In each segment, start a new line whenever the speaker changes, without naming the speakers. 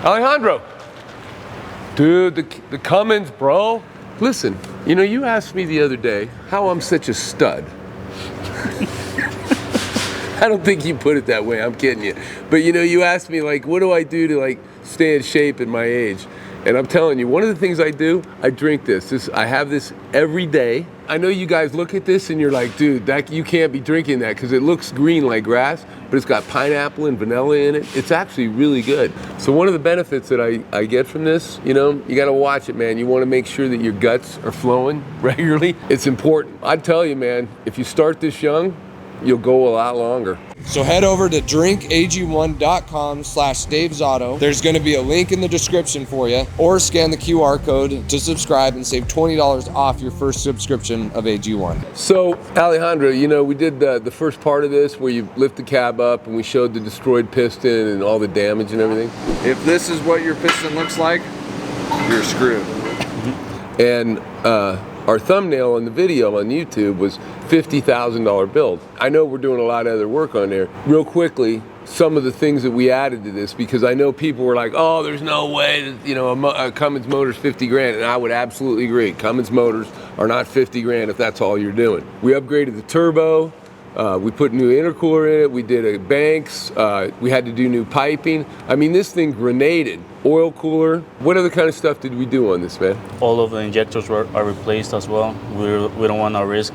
Alejandro. Dude, the Cummins, bro. Listen, you know, you asked me the other day how I'm such a stud. I don't think you put it that way, I'm kidding you. But you know, you asked me like, what do I do to like stay in shape at my age? And I'm telling you, one of the things I do, I drink this. I have this every day. I know you guys look at this and you're like, dude, you can't be drinking that because it looks green like grass, but it's got pineapple and vanilla in it. It's actually really good. So one of the benefits that I get from this, you know, you gotta watch it, man. You wanna make sure that your guts are flowing regularly. It's important. I'd tell you, man, if you start this young, you'll go a lot longer.
So head over to drinkag1.com/DavesAuto. There's going to be a link in the description for you, or scan the QR code to subscribe and save $20 off your first subscription of AG1.
So Alejandro, you know, we did the first part of this where you lift the cab up and we showed the destroyed piston and all the damage and everything.
If this is what your piston looks like, you're screwed.
And our thumbnail on the video on YouTube was $50,000 build. I know we're doing a lot of other work on there. Real quickly, some of the things that we added to this, because I know people were like, oh, there's no way that, you know, a Cummins motor's 50 grand, and I would absolutely agree. Cummins motors are not 50 grand if that's all you're doing. We upgraded the turbo. We put new intercooler in it. We did a banks. We had to do new piping. I mean, this thing grenaded. Oil cooler. What other kind of stuff did we do on this, man?
All of the injectors are replaced as well. We don't want to risk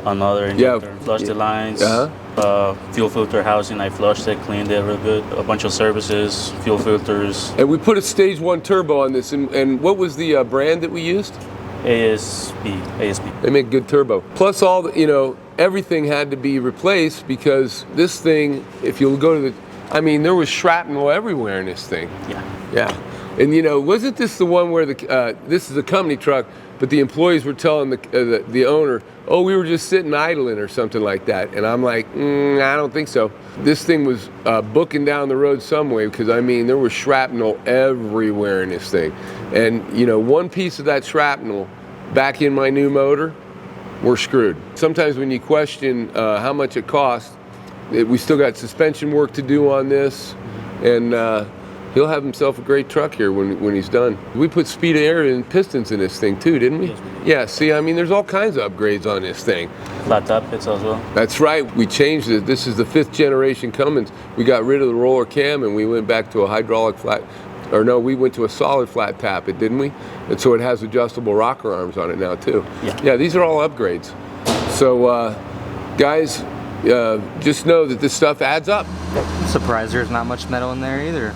another injector.
Yeah.
Flush the lines. Fuel filter housing, I flushed it, cleaned it real good. A bunch of services, fuel filters.
And we put a stage 1 turbo on this. And what was the brand that we used?
ASP.
They make good turbo. Plus all the, you know, everything had to be replaced because this thing, if you'll go to the, I mean, there was shrapnel everywhere in this thing. Yeah. And you know, wasn't this the one where this is a company truck, but the employees were telling the owner, oh, we were just sitting idling or something like that. And I'm like, I don't think so. This thing was booking down the road some way because, I mean, there was shrapnel everywhere in this thing. And, you know, one piece of that shrapnel back in my new motor, we're screwed. Sometimes when you question how much it costs, we still got suspension work to do on this, and he'll have himself a great truck here when he's done. We put speed of air and pistons in this thing too, didn't we?
Yes, we did.
Yeah, see, I mean, there's all kinds of upgrades on this thing.
Flat top pits as well.
That's right, we changed it. This is the 5th generation Cummins. We got rid of the roller cam and we went back to a hydraulic flat, or no, we went to a solid flat tappet, didn't we? And so it has adjustable rocker arms on it now too. Yeah, these are all upgrades. So guys, just know that this stuff adds up.
I'm surprised there's not much metal in there either.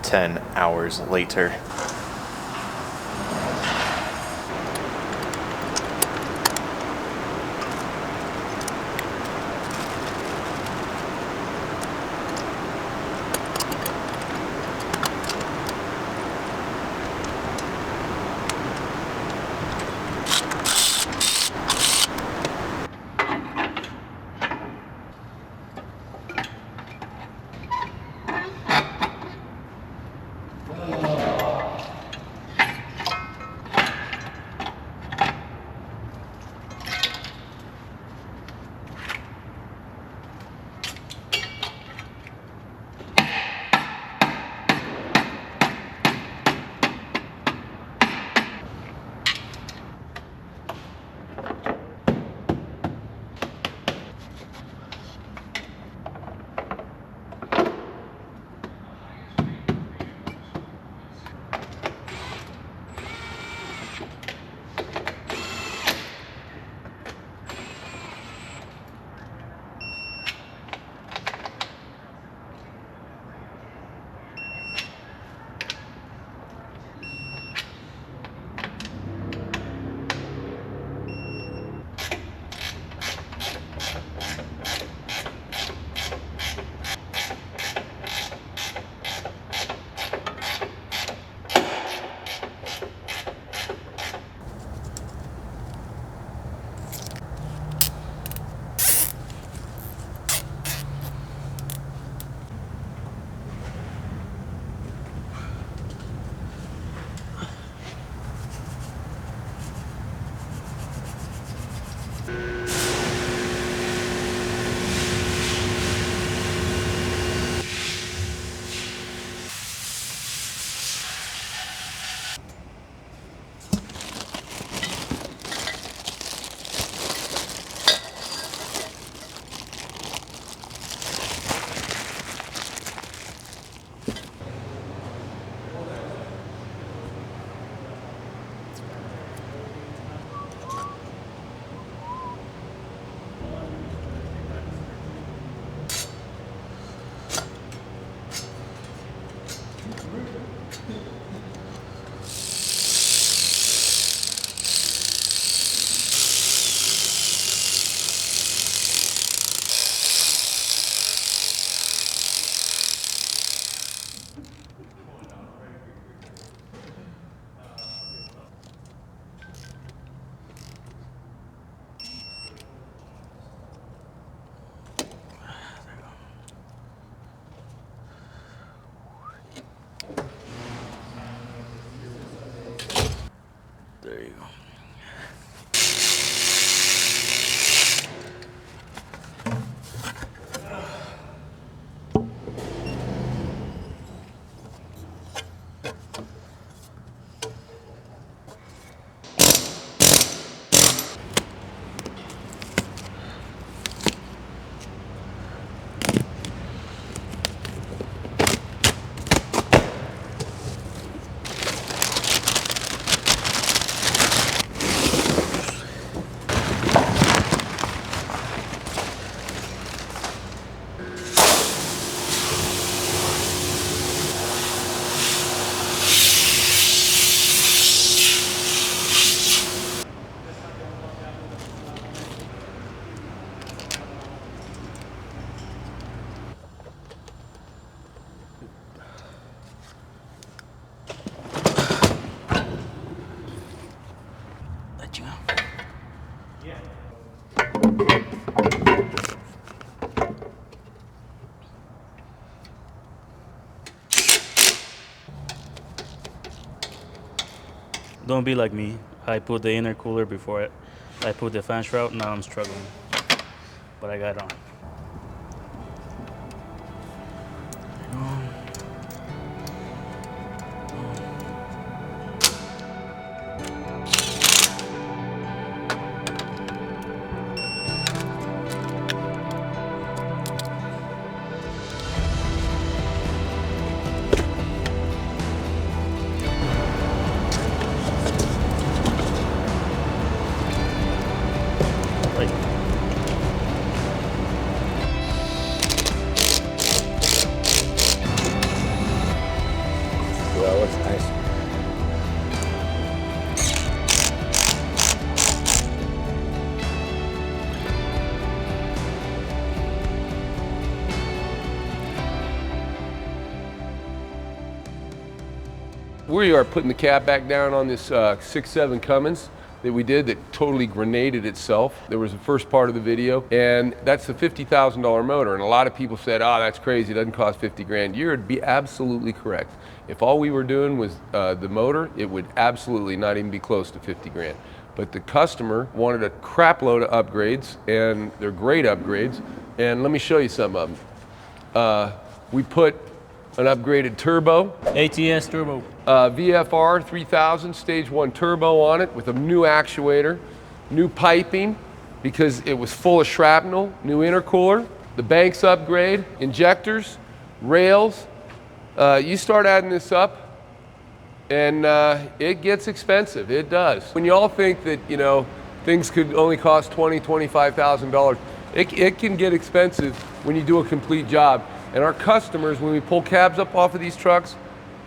10 hours later.
There you go. Let you go. Don't be like me. I put the intercooler before it. I put the fan shroud. Now I'm struggling, but I got it on. Like
we are putting the cab back down on this 6.7 Cummins that we did that totally grenaded itself. There was the first part of the video, and that's the $50,000 motor. And a lot of people said, oh, that's crazy, it doesn't cost 50 grand. You'd be absolutely correct. If all we were doing was the motor, it would absolutely not even be close to 50 grand. But the customer wanted a crap load of upgrades, and they're great upgrades. And let me show you some of them. We put an upgraded turbo.
ATS turbo.
VFR 3000 stage 1 turbo on it with a new actuator, new piping because it was full of shrapnel, new intercooler, the banks upgrade, injectors, rails. You start adding this up and it gets expensive, it does. When you all think that, you know, things could only cost $20,000, $25,000, it can get expensive when you do a complete job. And our customers, when we pull cabs up off of these trucks,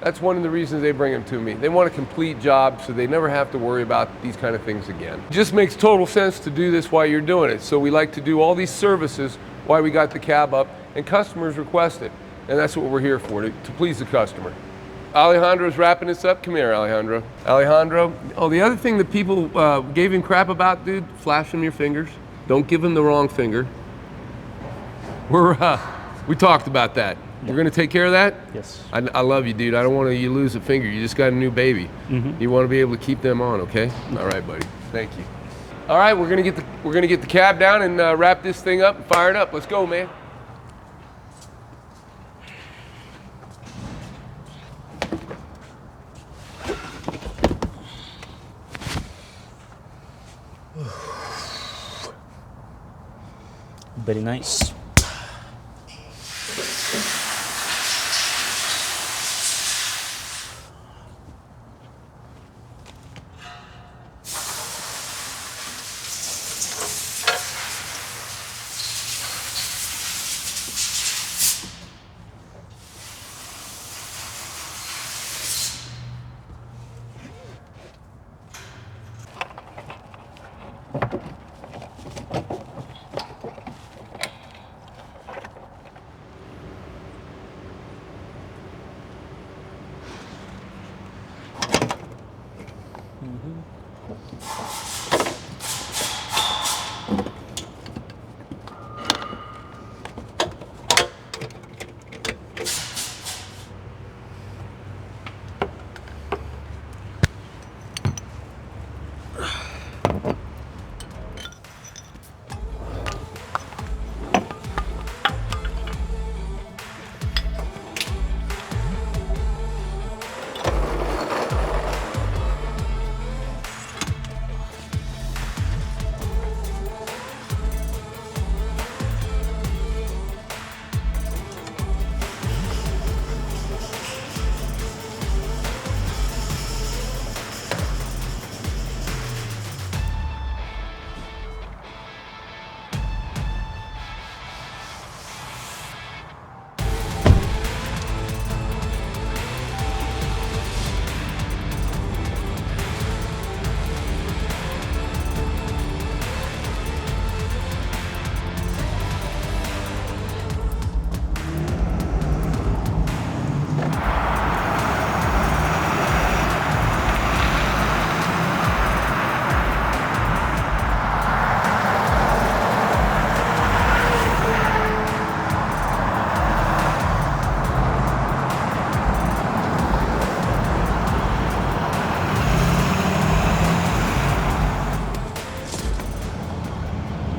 that's one of the reasons they bring them to me. They want a complete job so they never have to worry about these kind of things again. It just makes total sense to do this while you're doing it. So we like to do all these services while we got the cab up, and customers request it. And that's what we're here for, to please the customer. Alejandro's wrapping this up. Come here, Alejandro. Alejandro, oh, the other thing that people gave him crap about, dude, flash him your fingers. Don't give him the wrong finger. We talked about that. Yeah. We're gonna take care of that?
Yes.
I love you, dude. I don't want you to lose a finger. You just got a new baby. You want to be able to keep them on, okay? All right, buddy. Thank you. All right, we're gonna get the cab down and wrap this thing up and fire it up. Let's go, man.
Very nice.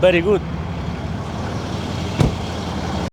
Very good.